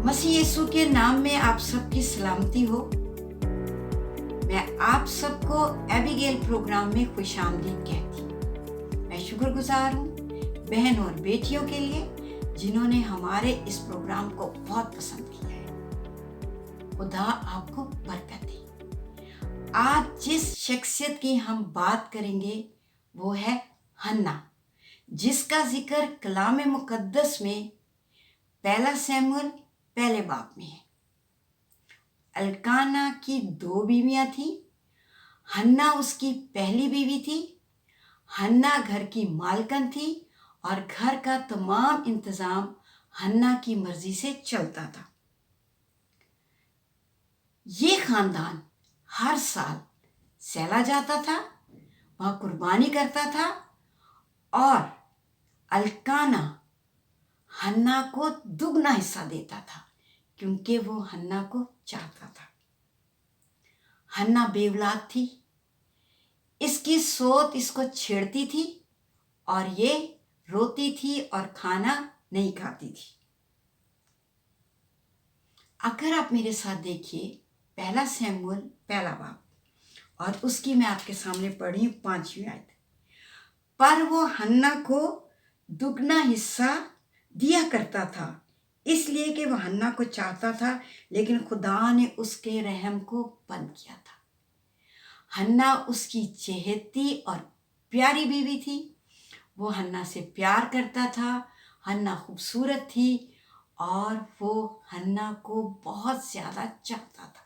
मसीह यीशु के नाम में आप सबकी सलामती हो। मैं आप सबको एबिगेल प्रोग्राम में खुशामदीद कहती हूँ। मैं शुक्रगुजार हूँ बहन और बेटियों के लिए जिन्होंने हमारे इस प्रोग्राम को बहुत पसंद किया है। खुदा आपको बरकत दे। आज जिस शख्सियत की हम बात करेंगे वो है हन्ना, जिसका जिक्र कलाम मुकद्दस में पहला शमूएल पहले बाब में है। अल्काना की 2 बीवियां थी। हन्ना उसकी पहली बीवी थी। हन्ना घर की मालकन थी और घर का तमाम इंतजाम हन्ना की मर्जी से चलता था। ये खानदान हर साल सहला जाता था, वह कुर्बानी करता था और अल्काना हन्ना को दुगना हिस्सा देता था क्योंकि वो हन्ना को चाहता था। हन्ना बेवलाद थी। इसकी सोत इसको छेड़ती थी और ये रोती थी और खाना नहीं खाती थी। अगर आप मेरे साथ देखिए पहला शमूएल पहला बाब और उसकी मैं आपके सामने पढ़ी हूँ 5वीं आयत। पर वो हन्ना को दुगना हिस्सा दिया करता था इसलिए कि वह हन्ना को चाहता था, लेकिन खुदा ने उसके रहम को बंद किया था। हन्ना उसकी चहेती और प्यारी बीवी थी। वो हन्ना से प्यार करता था। हन्ना खूबसूरत थी और वो हन्ना को बहुत ज़्यादा चाहता था।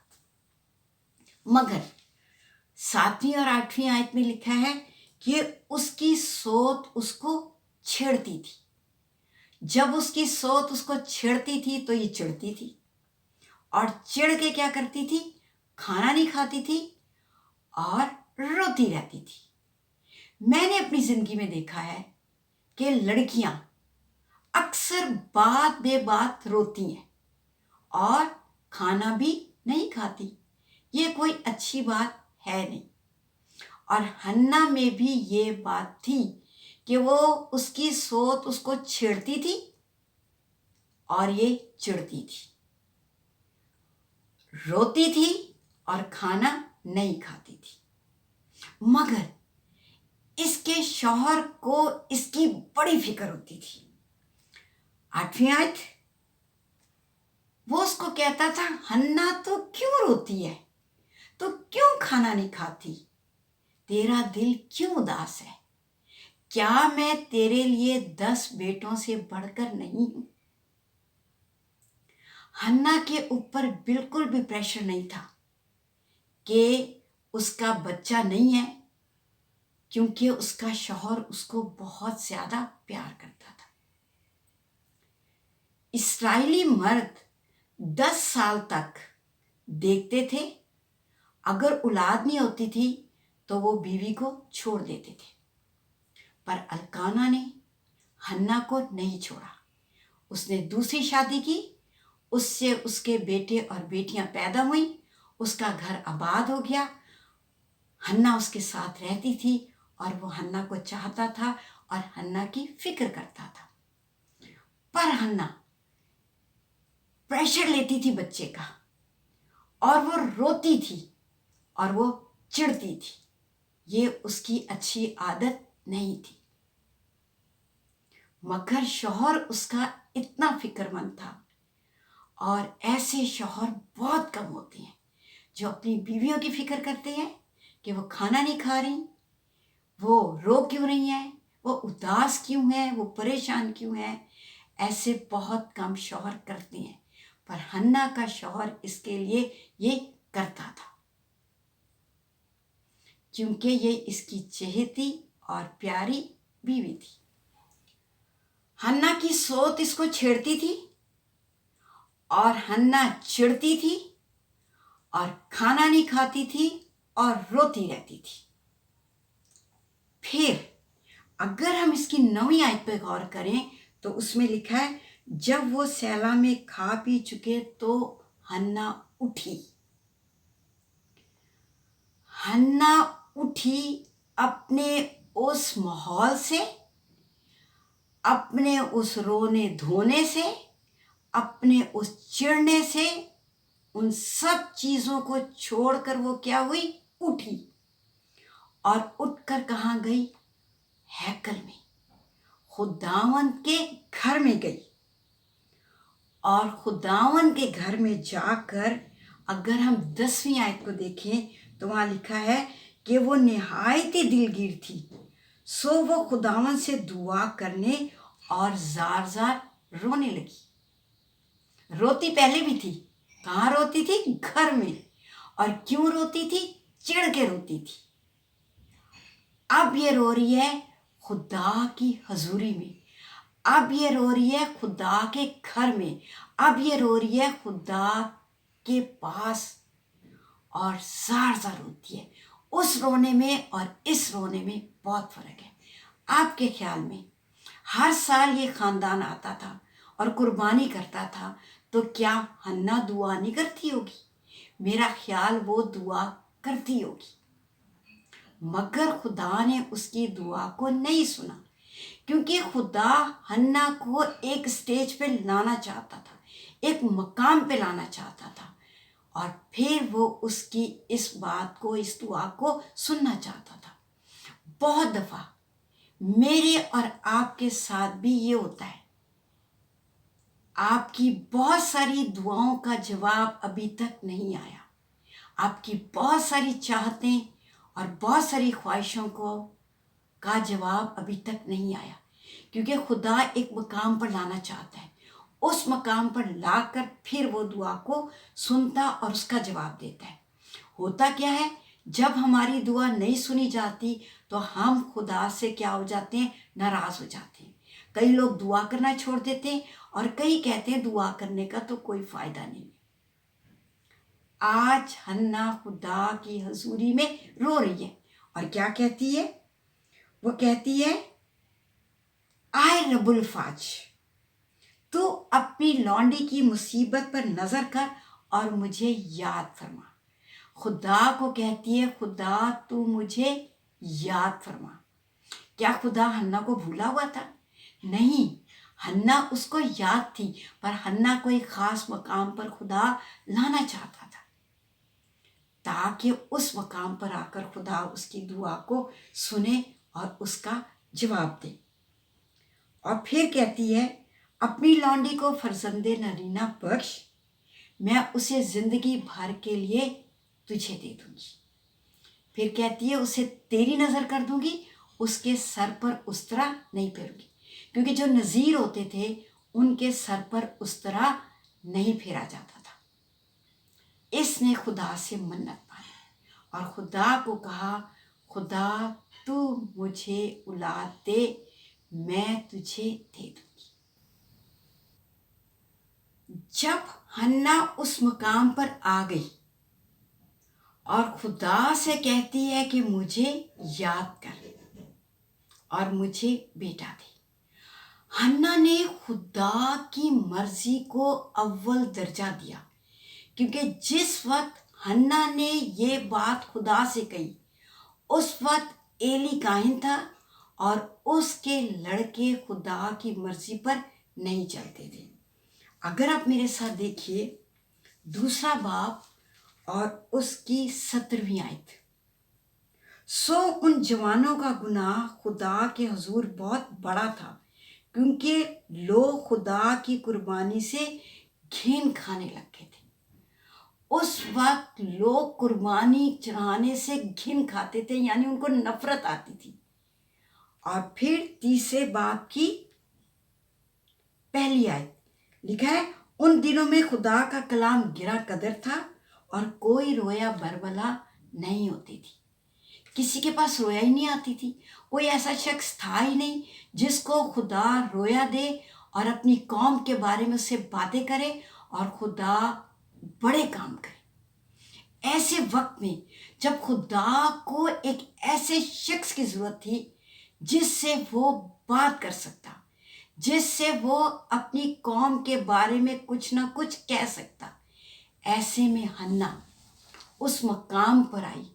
मगर 7वीं और 8वीं आयत में लिखा है कि उसकी सोत उसको छेड़ती थी। जब उसकी सोत उसको छेड़ती थी तो ये चिढ़ती थी और चिढ़ के क्या करती थी, खाना नहीं खाती थी और रोती रहती थी। मैंने अपनी जिंदगी में देखा है कि लड़कियां अक्सर बात बेबात रोती हैं और खाना भी नहीं खाती। ये कोई अच्छी बात है नहीं। और हन्ना में भी ये बात थी कि वो उसकी सोत उसको छेड़ती थी और ये चिढ़ती थी, रोती थी और खाना नहीं खाती थी। मगर इसके शौहर को इसकी बड़ी फिक्र होती थी। 8वीं आयत, वो उसको कहता था, हन्ना तो क्यों रोती है, तो क्यों खाना नहीं खाती, तेरा दिल क्यों उदास है, क्या मैं तेरे लिए 10 बेटों से बढ़कर नहीं हूं। हन्ना के ऊपर बिल्कुल भी प्रेशर नहीं था कि उसका बच्चा नहीं है, क्योंकि उसका शौहर उसको बहुत ज्यादा प्यार करता था। इस्राएली मर्द 10 साल तक देखते थे, अगर औलाद नहीं होती थी तो वो बीवी को छोड़ देते थे। पर अल्काना ने हन्ना को नहीं छोड़ा। उसने दूसरी शादी की, उससे उसके बेटे और बेटियां पैदा हुई, उसका घर आबाद हो गया। हन्ना उसके साथ रहती थी और वो हन्ना को चाहता था और हन्ना की फिक्र करता था। पर हन्ना प्रेशर लेती थी बच्चे का और वो रोती थी और वो चिढ़ती थी। ये उसकी अच्छी आदत नहीं थी। मगर शौहर उसका इतना फिक्रमंद था, और ऐसे शौहर बहुत कम होते हैं जो अपनी बीवियों की फिक्र करते हैं कि वो खाना नहीं खा रही, वो रो क्यों रही है, वो उदास क्यों है, वो परेशान क्यों है। ऐसे बहुत कम शौहर करते हैं, पर हन्ना का शौहर इसके लिए ये करता था क्योंकि ये इसकी चहेती और प्यारी बीवी थी। हन्ना की सोत इसको छेड़ती थी और हन्ना चिढ़ती थी और खाना नहीं खाती थी और रोती रहती थी। फिर अगर हम इसकी 9वीं आयत पर गौर करें तो उसमें लिखा है, जब वो सैला में खा पी चुके तो हन्ना उठी। हन्ना उठी अपने उस माहौल से, अपने उस रोने धोने से, अपने उस चिढ़ने से उन सब चीज़ों को छोड़कर वो क्या हुई, उठी और उठकर कहाँ गई, हैकल में, खुदावंद के घर में गई। और खुदावंद के घर में जाकर अगर हम 10वीं आयत को देखें तो वहाँ लिखा है कि वो निहायत ही दिलगीर थी, सो वो खुदावंद से दुआ करने और जार जार रोने लगी। रोती पहले भी थी, कहाँ रोती थी, घर में। और क्यों रोती थी, चिढ़ के रोती थी। अब ये रो रही है खुदा की हजूरी में, अब ये रो रही है खुदा के घर में, अब ये रो रही है खुदा के पास और जार जार रोती है। उस रोने में और इस रोने में बहुत फर्क है। आपके ख्याल में हर साल ये खानदान आता था और कुर्बानी करता था, तो क्या हन्ना दुआ नहीं करती होगी? मेरा ख्याल वो दुआ करती होगी, मगर खुदा ने उसकी दुआ को नहीं सुना, क्योंकि खुदा हन्ना को एक स्टेज पे लाना चाहता था, एक मकाम पे लाना चाहता था, और फिर वो उसकी इस बात को, इस दुआ को सुनना चाहता था। बहुत दफ़ा मेरे और आपके साथ भी ये होता है। आपकी बहुत सारी दुआओं का जवाब अभी तक नहीं आया, आपकी बहुत सारी चाहतें और बहुत सारी ख्वाहिशों का जवाब अभी तक नहीं आया, क्योंकि खुदा एक मकाम पर लाना चाहता है। उस मकाम पर लाकर फिर वो दुआ को सुनता और उसका जवाब देता है। होता क्या है, जब हमारी दुआ नहीं सुनी जाती तो हम खुदा से क्या हो जाते हैं, नाराज हो जाते हैं। कई लोग दुआ करना छोड़ देते हैं और कई कहते हैं दुआ करने का तो कोई फायदा नहीं। आज हन्ना खुदा की हजूरी में रो रही है और क्या कहती है, वो कहती है, आए रब्बुल फाज, तू अपनी लौंडी की मुसीबत पर नजर कर और मुझे याद फरमा। खुदा को कहती है, खुदा तू मुझे याद फरमा। क्या खुदा हन्ना को भूला हुआ था? नहीं, हन्ना उसको याद थी, पर हन्ना को एक खास मकाम पर खुदा लाना चाहता था, ताकि उस मकाम पर आकर खुदा उसकी दुआ को सुने और उसका जवाब दे। और फिर कहती है, अपनी लौंडी को फरजंदे नरीना बख्श, मैं उसे जिंदगी भर के लिए तुझे दे दूंगी। फिर कहती है, उसे तेरी नज़र कर दूंगी, उसके सर पर उस्तरा नहीं फेरूंगी, क्योंकि जो नज़ीर होते थे उनके सर पर उस्तरा नहीं फेरा जाता था। इसने खुदा से मन्नत मांगी और खुदा को कहा, खुदा तू मुझे औलाद दे, मैं तुझे दे दूंगी। जब हन्ना उस मकाम पर आ गई और खुदा से कहती है कि मुझे याद कर और मुझे बेटा दे, हन्ना ने खुदा की मर्जी को अव्वल दर्जा दिया, क्योंकि जिस वक्त हन्ना ने ये बात खुदा से कही उस वक्त एली काहिन था और उसके लड़के खुदा की मर्जी पर नहीं चलते थे। अगर आप मेरे साथ देखिए 2 बाब और उसकी 17वीं आयत, सो उन जवानों का गुनाह खुदा के हुजूर बहुत बड़ा था, क्योंकि लोग खुदा की कुर्बानी से घिन खाने लगे थे। उस वक्त लोग कुर्बानी चढ़ाने से घिन खाते थे, यानी उनको नफरत आती थी। और फिर 3 बाब की 1 आयत लिखा है, उन दिनों में खुदा का कलाम गिरा कदर था और कोई रोया बरबला नहीं होती थी। किसी के पास रोया ही नहीं आती थी। कोई ऐसा शख्स था ही नहीं जिसको खुदा रोया दे और अपनी कौम के बारे में उससे बातें करे और खुदा बड़े काम करे। ऐसे वक्त में जब खुदा को एक ऐसे शख्स की जरूरत थी जिससे वो बात कर सकता, जिससे वो अपनी कौम के बारे में कुछ ना कुछ कह सकता, ऐसे में हन्ना उस मकाम पर आई,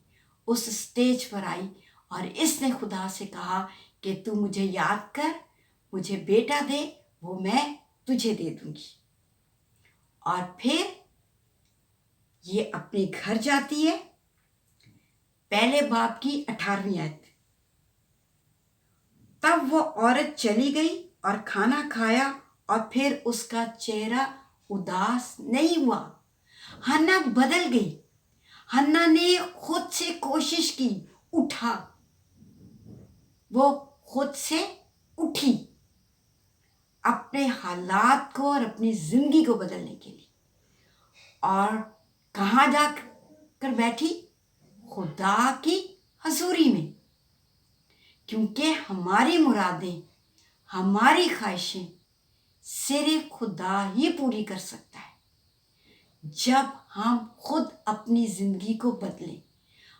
उस स्टेज पर आई और इसने खुदा से कहा कि तू मुझे याद कर, मुझे बेटा दे, वो मैं तुझे दे दूंगी। और फिर ये अपने घर जाती है। पहले बाब की 18वीं आयत। तब वो औरत चली गई और खाना खाया और फिर उसका चेहरा उदास नहीं हुआ। हन्ना बदल गई। हन्ना ने खुद से कोशिश की, उठा, वो खुद से उठी अपने हालात को और अपनी जिंदगी को बदलने के लिए। और कहाँ जाकर बैठी? खुदा की हजूरी में। क्योंकि हमारी मुरादें, हमारी ख्वाहिशें सिर्फ खुदा ही पूरी कर सकता है। जब हम खुद अपनी जिंदगी को बदलें,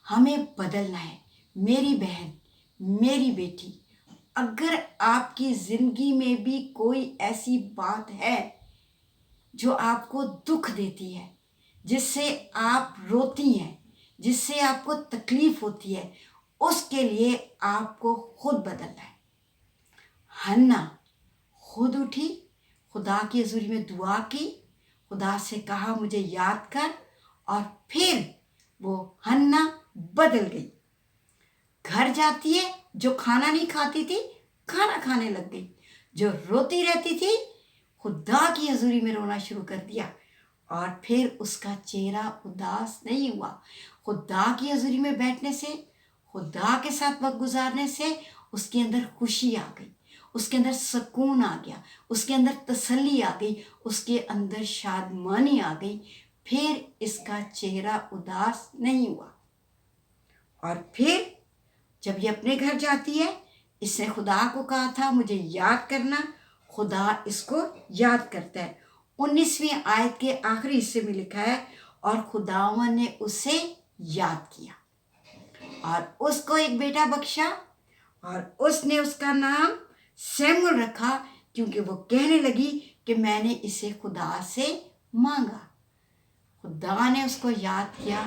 हमें बदलना है। मेरी बहन, मेरी बेटी, अगर आपकी जिंदगी में भी कोई ऐसी बात है जो आपको दुख देती है, जिससे आप रोती हैं, जिससे आपको तकलीफ होती है, उसके लिए आपको खुद बदलना है। हन्ना खुद उठी, खुदा की हजूरी में दुआ की, खुदा से कहा मुझे याद कर, और फिर वो हन्ना बदल गई। घर जाती है, जो खाना नहीं खाती थी खाना खाने लग गई। जो रोती रहती थी खुदा की हजूरी में रोना शुरू कर दिया, और फिर उसका चेहरा उदास नहीं हुआ। खुदा की हजूरी में बैठने से, खुदा के साथ वक्त गुजारने से उसके अंदर खुशी आ गई, उसके अंदर सुकून आ गया, उसके अंदर तसल्ली आ गई, उसके अंदर शादमानी आ गई। फिर इसका चेहरा उदास नहीं हुआ। और फिर जब ये अपने घर जाती है, इसने खुदा को कहा था मुझे याद करना, खुदा इसको याद करता है। 19वीं आयत के आखिरी हिस्से में लिखा है, और खुदावन ने उसे याद किया और उसको एक बेटा बख्शा, और उसने उसका नाम शमूएल रखा, क्योंकि वो कहने लगी कि मैंने इसे खुदा से मांगा। खुदा ने उसको याद किया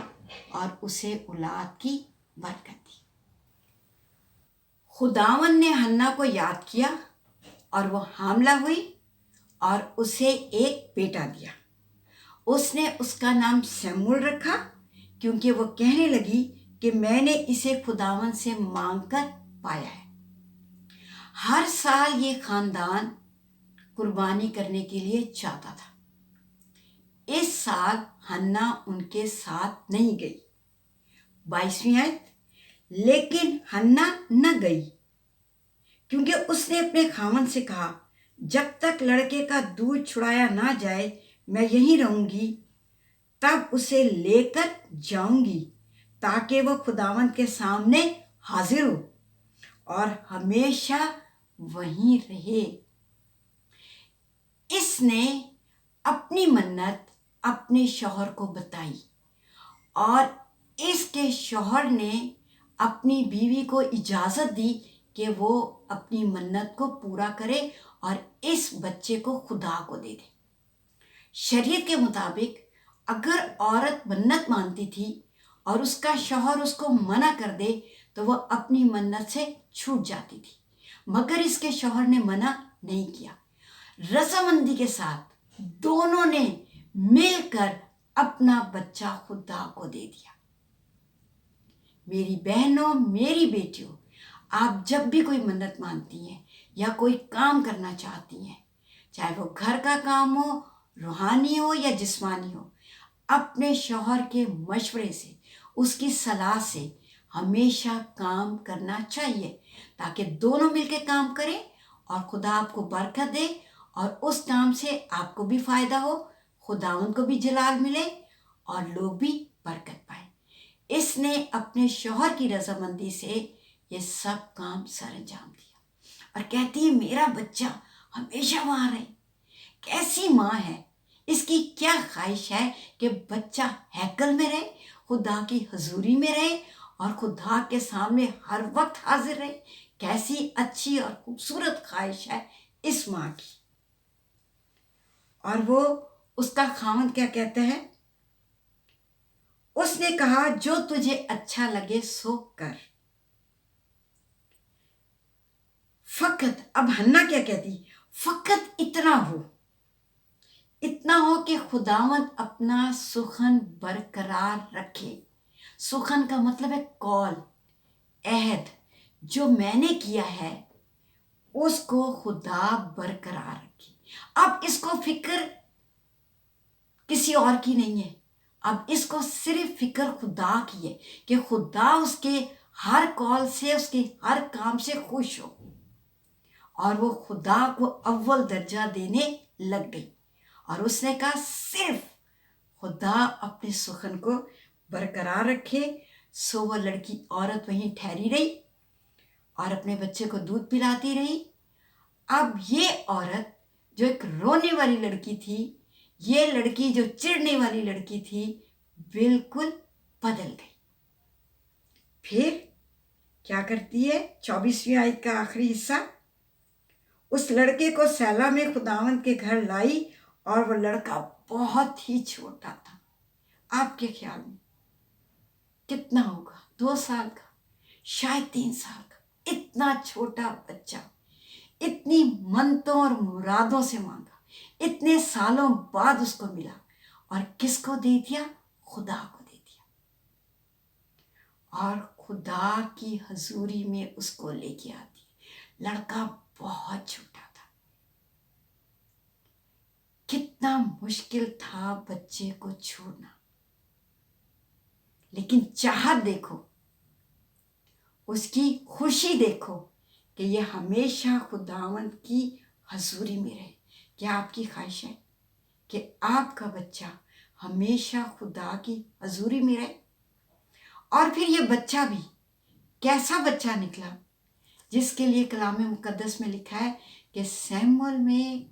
और उसे औलाद की बरकत दी। खुदावन ने हन्ना को याद किया और वो हामला हुई और उसे एक बेटा दिया। उसने उसका नाम शमूएल रखा, क्योंकि वो कहने लगी कि मैंने इसे खुदावन से मांगकर पाया है। हर साल ये खानदान कुर्बानी करने के लिए चाहता था। इस साल हन्ना उनके साथ नहीं गई। 22वीं आयत। लेकिन हन्ना न गई, क्योंकि उसने अपने खामन से कहा जब तक लड़के का दूध छुड़ाया ना जाए मैं यहीं रहूंगी, तब उसे लेकर जाऊंगी ताकि वह खुदावंद के सामने हाजिर हो और हमेशा वहीं रहे। इसने अपनी मन्नत अपने शौहर को बताई और इसके शौहर ने अपनी बीवी को इजाज़त दी कि वो अपनी मन्नत को पूरा करे और इस बच्चे को खुदा को दे दे। शरीयत के मुताबिक अगर औरत मन्नत मानती थी और उसका शौहर उसको मना कर दे तो वह अपनी मन्नत से छूट जाती थी, मगर इसके शौहर ने मना नहीं किया। रजामंदी के साथ दोनों ने मिलकर अपना बच्चा खुदा को दे दिया। मेरी बहनों, मेरी बेटियों, आप जब भी कोई मन्नत मानती हैं या कोई काम करना चाहती हैं, चाहे वो घर का काम हो, रूहानी हो या जिस्मानी हो, अपने शौहर के मशवरे से, उसकी सलाह से हमेशा काम करना चाहिए, ताकि दोनों मिलकर काम करें और खुदा आपको बरकत दे और उस काम से आपको भी फायदा हो, खुदावंद को भी जलाल मिले और लोग भी बरकत पाए। इसने अपने शौहर की रजामंदी से ये सब काम सर अंजाम दिया और कहती है मेरा बच्चा हमेशा वहां रहे। कैसी माँ है, इसकी क्या ख्वाहिश है कि बच्चा हैकल में रहे, खुदा की हजूरी में रहे और खुदा के सामने हर वक्त हाजिर रहे। कैसी अच्छी और खूबसूरत ख्वाहिश है इस माँ की। और वो उसका खामद क्या कहता है? उसने कहा जो तुझे अच्छा लगे सो कर। फकत, अब हन्ना क्या कहती? फकत इतना इतना हो कि खुदावंद अपना सुखन बरकरार रखे। सुखन का मतलब है कॉल, अहद, जो मैंने किया है उसको खुदा बरकरार रखे। अब इसको फिक्र किसी और की नहीं है, अब इसको सिर्फ फिक्र खुदा की है कि खुदा उसके हर कॉल से, उसके हर काम से खुश हो। और वो खुदा को अव्वल दर्जा देने लग गई और उसने कहा सिर्फ खुदा अपने सुखन को बरकरार रखे। सो वो लड़की औरत वहीं ठहरी रही और अपने बच्चे को दूध पिलाती रही। अब ये औरत जो एक रोने वाली लड़की थी, ये लड़की जो चिढ़ने वाली लड़की थी, बिल्कुल बदल गई। फिर क्या करती है? 24वीं आयत का आखिरी हिस्सा, उस लड़के को सैला में खुदावंद के घर लाई और वो लड़का बहुत ही छोटा था। आपके ख्याल में कितना होगा? 2 साल का, शायद 3 साल का। इतना छोटा बच्चा, इतनी मन्नतों और मुरादों से मांगा, इतने सालों बाद उसको मिला और किसको दे दिया? खुदा को दे दिया। और खुदा की हजूरी में उसको लेके आती है। लड़का बहुत छोटा था। कितना मुश्किल था बच्चे को छोड़ना, लेकिन चाहत देखो, उसकी खुशी देखो कि ये हमेशा खुदावंद की हजूरी में रहे। क्या आपकी ख्वाहिश है कि आपका बच्चा हमेशा खुदा की हजूरी में रहे? और फिर ये बच्चा भी कैसा बच्चा निकला, जिसके लिए कलाम मुकद्दस में लिखा है कि सैमुअल में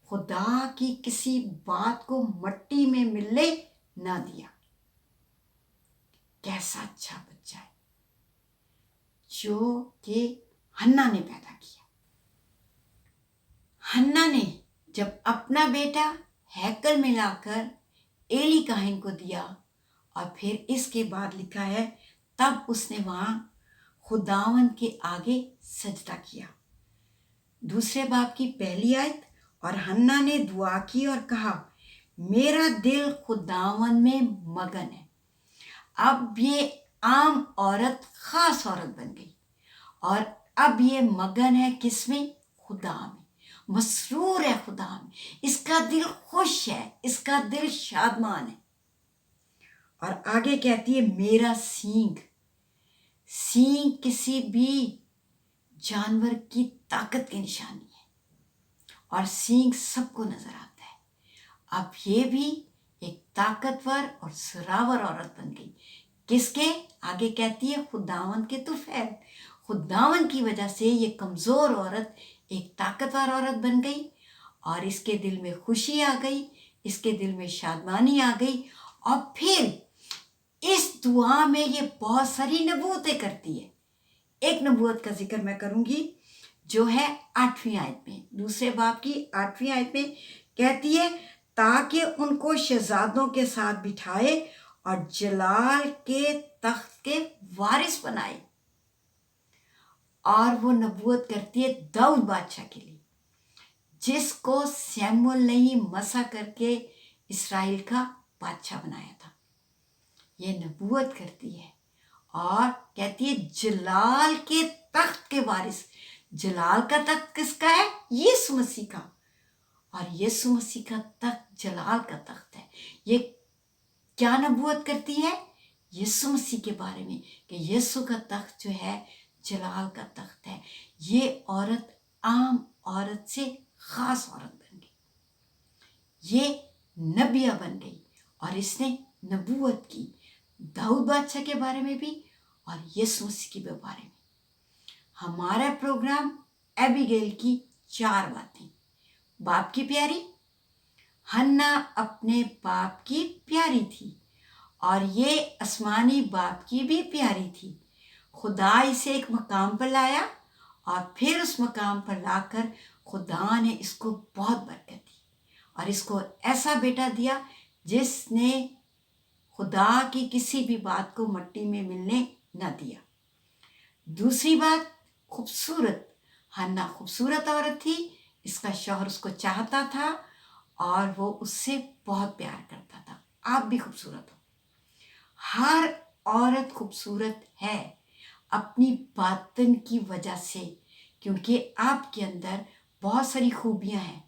खुदा की किसी बात को मट्टी में मिलने ना दिया। कैसा अच्छा बच्चा है जो कि हन्ना ने पैदा किया। हन्ना ने जब अपना बेटा हैकल में लाकर एली काहिन को दिया और फिर इसके बाद लिखा है तब उसने वहां खुदावंद के आगे सजदा किया। 2 बाब की 1 आयत, और हन्ना ने दुआ की और कहा मेरा दिल खुदावंद में मगन है। अब ये आम औरत खास औरत बन गई और अब ये मगन है किसमें? खुदा में, मसरूर है खुदा में। इसका दिल खुश है, इसका दिल शादमान है। और आगे कहती है मेरा सींग। सींग किसी भी जानवर की ताकत की निशानी है और सींग सबको नजर आता है। अब ये भी एक ताकतवर और सुरावर औरत बन गई। किसके? आगे कहती है खुदावंद के तुफैल। खुदावंद की वजह से ये कमजोर औरत एक ताकतवर औरत बन गई और इसके दिल में खुशी आ गई, इसके दिल में शादमानी आ गई। और फिर इस दुआ में ये बहुत सारी नबूवतें करती है। एक नबूवत का जिक्र मैं करूंगी जो है 8वीं आयत में। 2 बाब की 8वीं आयत में कहती है ताकि उनको शहजादों के साथ बिठाए और जलाल के तख्त के वारिस बनाए। और वो नबूवत करती है दाऊद बादशाह के लिए, जिसको सैमुअल ने ही मसा करके इस्राएल का बादशाह बनाया था। ये नबूवत करती है और कहती है जलाल के तख्त के वारिस। जलाल का तख्त किसका है? यीशु मसीह का। और यीशु मसीह का तख्त जलाल का तख्त है। ये क्या नबूवत करती है? यीशु मसीह के बारे में कि यीशु का तख्त जो है जलाल का तख्त है। ये औरत आम औरत से खास औरत बन गई, ये नबिया बन गई और इसने नबूवत की दाऊद बादशाह के बारे में भी और यीशु मसीह के बारे में। हमारा प्रोग्राम एबिगेल की 4 बातें। बाप की प्यारी, हन्ना अपने बाप की प्यारी थी और ये आसमानी बाप की भी प्यारी थी। खुदा इसे एक मकाम पर लाया और फिर उस मकाम पर लाकर खुदा ने इसको बहुत बरकत दी और इसको ऐसा बेटा दिया जिसने खुदा की किसी भी बात को मट्टी में मिलने न दिया। दूसरी बात, खूबसूरत। हन्ना खूबसूरत औरत थी, इसका शौहर उसको चाहता था और वो उससे बहुत प्यार करता था। आप भी खूबसूरत हो। हर औरत खूबसूरत है अपनी बातन की वजह से, क्योंकि आपके अंदर बहुत सारी खूबियां हैं,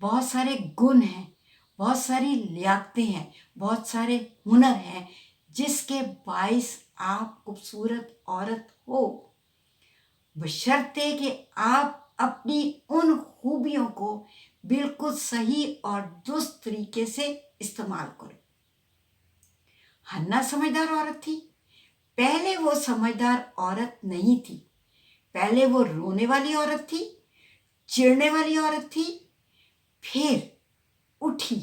बहुत सारे गुण हैं, बहुत सारी लियाकतें हैं, बहुत सारे हुनर हैं, जिसके बाइस आप खूबसूरत औरत हो, बशर्ते कि आप अपनी उन खूबियों को बिल्कुल सही और दुरुस्त तरीके से इस्तेमाल करो। हन्ना समझदार औरत थी। पहले वो समझदार औरत नहीं थी, पहले वो रोने वाली औरत थी, चिढ़ने वाली औरत थी। फिर उठी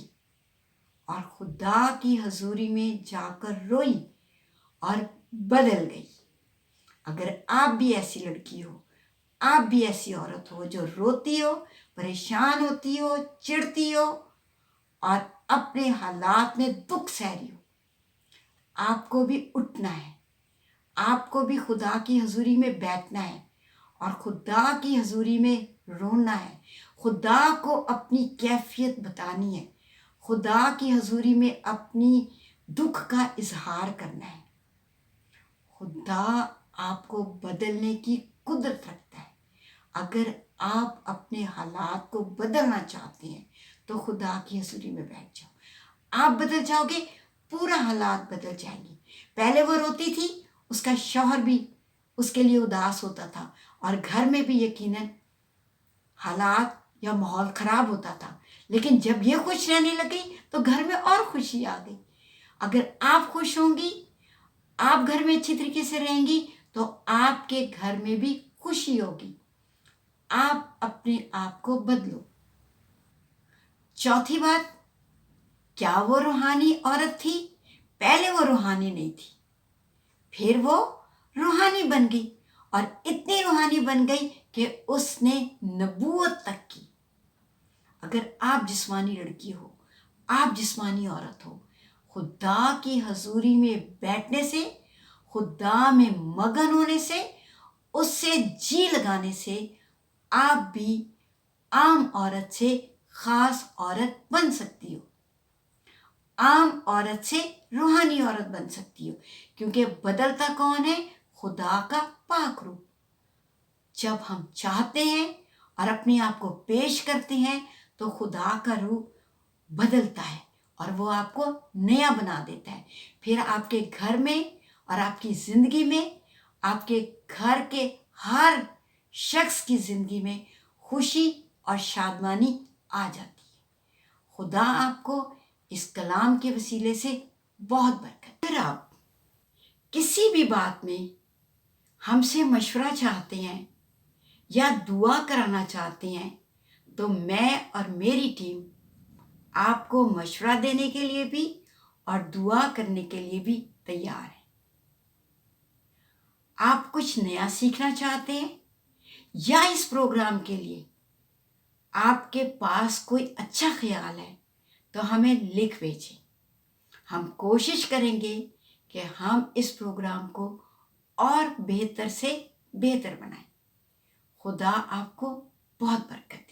और खुदा की हजूरी में जाकर रोई और बदल गई। अगर आप भी ऐसी लड़की हो, आप भी ऐसी औरत हो जो रोती हो, परेशान होती हो, चिढ़ती हो और अपने हालात में दुख सह रही हो, आपको भी उठना है, आपको भी खुदा की हजूरी में बैठना है और खुदा की हजूरी में रोना है। खुदा को अपनी कैफियत बतानी है, खुदा की हजूरी में अपनी दुख का इजहार करना है। खुदा आपको बदलने की कुदरत रखता है। अगर आप अपने हालात को बदलना चाहते हैं तो खुदा की हजूरी में बैठ जाओ, आप बदल जाओगे, पूरा हालात बदल जाएंगे। पहले वो रोती थी, उसका शौहर भी उसके लिए उदास होता था और घर में भी यकीनन हालात या माहौल खराब होता था, लेकिन जब ये खुश रहने लगी तो घर में और खुशी आ गई। अगर आप खुश होंगी, आप घर में अच्छी तरीके से रहेंगी, तो आपके घर में भी खुशी होगी। आप अपने आप को बदलो। चौथी बात, क्या वो रूहानी औरत थी? पहले वो रूहानी नहीं थी, फिर वो रूहानी बन गई और इतनी रूहानी बन गई कि उसने नबूवत तक की। अगर आप जिस्मानी लड़की हो, आप जिस्मानी औरत हो, खुदा की हजूरी में बैठने से, खुदा में मगन होने से, उससे जी लगाने से आप भी आम औरत से खास औरत बन सकती हो, आम औरत से रूहानी औरत बन सकती हो, क्योंकि बदलता कौन है? खुदा का पाक रूप। जब हम चाहते हैं और अपने आप को पेश करते हैं तो खुदा का रूप बदलता है और वो आपको नया बना देता है। फिर आपके घर में और आपकी जिंदगी में, आपके घर के हर शख्स की जिंदगी में खुशी और शादमानी आ जाती है। खुदा आपको इस कलाम के वसीले से बहुत बरकत। अगर आप किसी भी बात में हमसे मशवरा चाहते हैं या दुआ कराना चाहते हैं तो मैं और मेरी टीम आपको मशवरा देने के लिए भी और दुआ करने के लिए भी तैयार है। आप कुछ नया सीखना चाहते हैं या इस प्रोग्राम के लिए आपके पास कोई अच्छा ख्याल है तो हमें लिख भेजें। हम कोशिश करेंगे कि हम इस प्रोग्राम को और बेहतर से बेहतर बनाएं। खुदा आपको बहुत बरकत